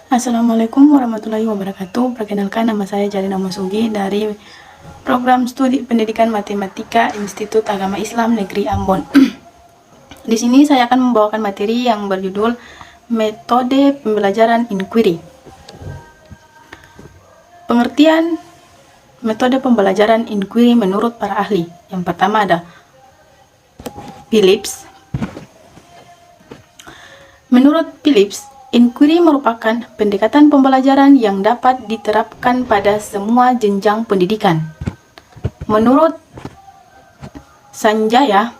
Assalamualaikum warahmatullahi wabarakatuh. Perkenalkan, nama saya Jalina Masugi dari Program Studi Pendidikan Matematika Institut Agama Islam Negeri Ambon. Di sini saya akan membawakan materi yang berjudul Metode Pembelajaran Inquiry. Pengertian metode pembelajaran inquiry menurut para ahli. Yang pertama ada Phillips. Menurut Phillips, inquiry merupakan pendekatan pembelajaran yang dapat diterapkan pada semua jenjang pendidikan. Menurut Sanjaya,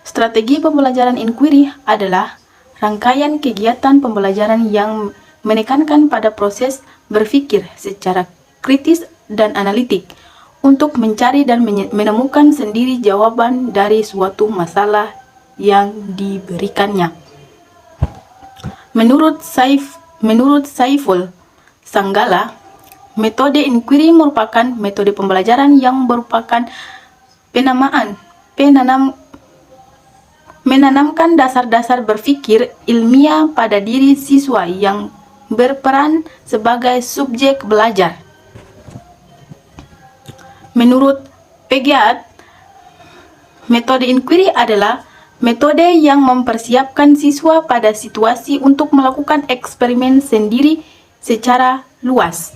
strategi pembelajaran inquiry adalah rangkaian kegiatan pembelajaran yang menekankan pada proses berpikir secara kritis dan analitik untuk mencari dan menemukan sendiri jawaban dari suatu masalah yang diberikannya. Menurut Saiful Sanggala, metode inquiry merupakan metode pembelajaran yang merupakan menanamkan dasar-dasar berpikir ilmiah pada diri siswa yang berperan sebagai subjek belajar. Menurut Pegiat, metode inquiry adalah metode yang mempersiapkan siswa pada situasi untuk melakukan eksperimen sendiri secara luas.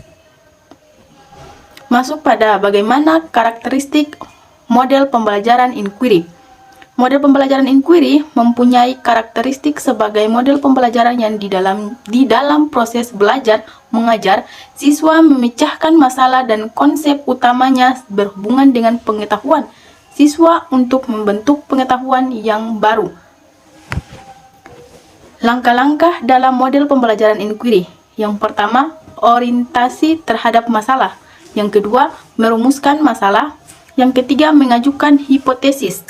Masuk pada bagaimana karakteristik model pembelajaran inquiry. Model pembelajaran inquiry mempunyai karakteristik sebagai model pembelajaran yang di dalam proses belajar mengajar, siswa memecahkan masalah dan konsep utamanya berhubungan dengan pengetahuan siswa untuk membentuk pengetahuan yang baru. Langkah-langkah dalam model pembelajaran inquiry. Yang pertama, orientasi terhadap masalah. Yang kedua, merumuskan masalah. Yang ketiga, mengajukan hipotesis.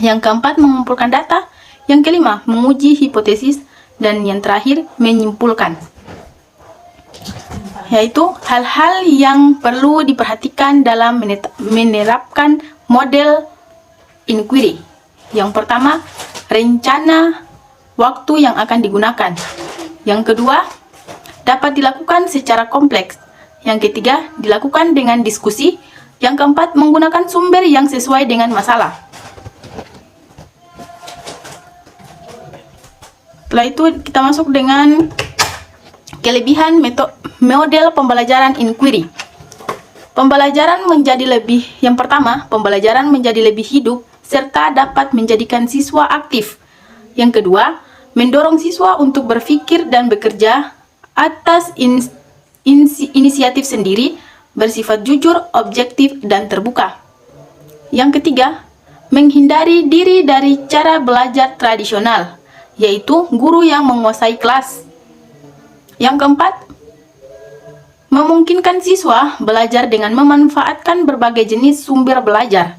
Yang keempat, mengumpulkan data. Yang kelima, menguji hipotesis. Dan yang terakhir, menyimpulkan. Yaitu hal-hal yang perlu diperhatikan dalam menerapkan model inquiry. Yang pertama, rencana waktu yang akan digunakan. Yang kedua, dapat dilakukan secara kompleks. Yang ketiga, dilakukan dengan diskusi. Yang keempat, menggunakan sumber yang sesuai dengan masalah. Setelah itu kita masuk dengan kelebihan model pembelajaran inquiry. Yang pertama, pembelajaran menjadi lebih hidup serta dapat menjadikan siswa aktif. Yang kedua, mendorong siswa untuk berpikir dan bekerja atas inisiatif sendiri, bersifat jujur, objektif, dan terbuka. Yang ketiga, menghindari diri dari cara belajar tradisional, yaitu guru yang menguasai kelas. Yang keempat, memungkinkan siswa belajar dengan memanfaatkan berbagai jenis sumber belajar.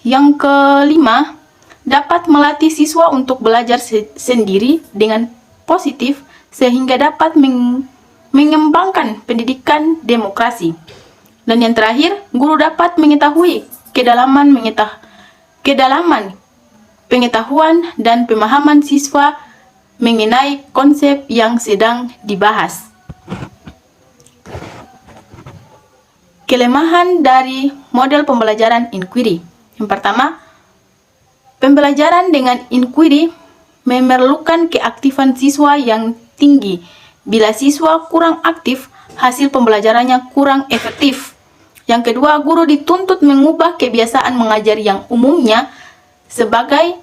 Yang kelima, dapat melatih siswa untuk belajar sendiri dengan positif sehingga dapat mengembangkan pendidikan demokrasi. Dan yang terakhir, guru dapat mengetahui kedalaman pengetahuan dan pemahaman siswa mengenai konsep yang sedang dibahas. Kelemahan dari model pembelajaran inquiry. Yang pertama, pembelajaran dengan inquiry memerlukan keaktifan siswa yang tinggi. Bila siswa kurang aktif, hasil pembelajarannya kurang efektif. Yang kedua, guru dituntut mengubah kebiasaan mengajar yang umumnya sebagai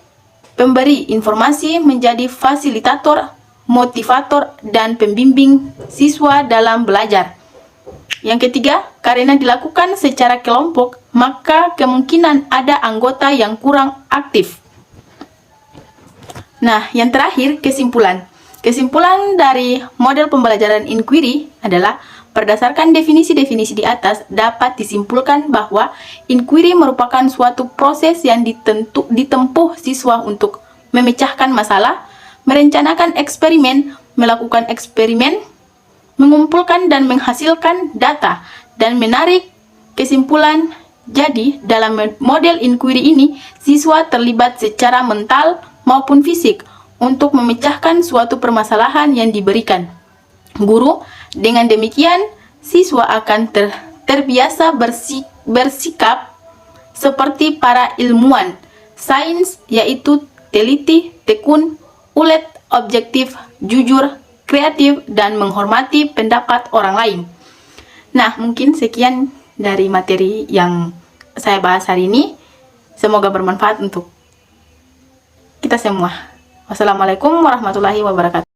pemberi informasi menjadi fasilitator, motivator, dan pembimbing siswa dalam belajar. Yang ketiga, karena dilakukan secara kelompok, maka kemungkinan ada anggota yang kurang aktif. Nah, yang terakhir, kesimpulan. Kesimpulan dari model pembelajaran inquiry adalah berdasarkan definisi-definisi di atas dapat disimpulkan bahwa inquiry merupakan suatu proses yang ditempuh siswa untuk memecahkan masalah, merencanakan eksperimen, melakukan eksperimen, mengumpulkan dan menghasilkan data, dan menarik kesimpulan. Jadi, dalam model inquiry ini, siswa terlibat secara mental maupun fisik untuk memecahkan suatu permasalahan yang diberikan. guru. Dengan demikian, siswa akan terbiasa bersikap seperti para ilmuwan sains, yaitu teliti, tekun, ulet, objektif, jujur, kreatif, dan menghormati pendapat orang lain. Nah, mungkin sekian dari materi yang saya bahas hari ini. Semoga bermanfaat untuk kita semua. Wassalamualaikum warahmatullahi wabarakatuh.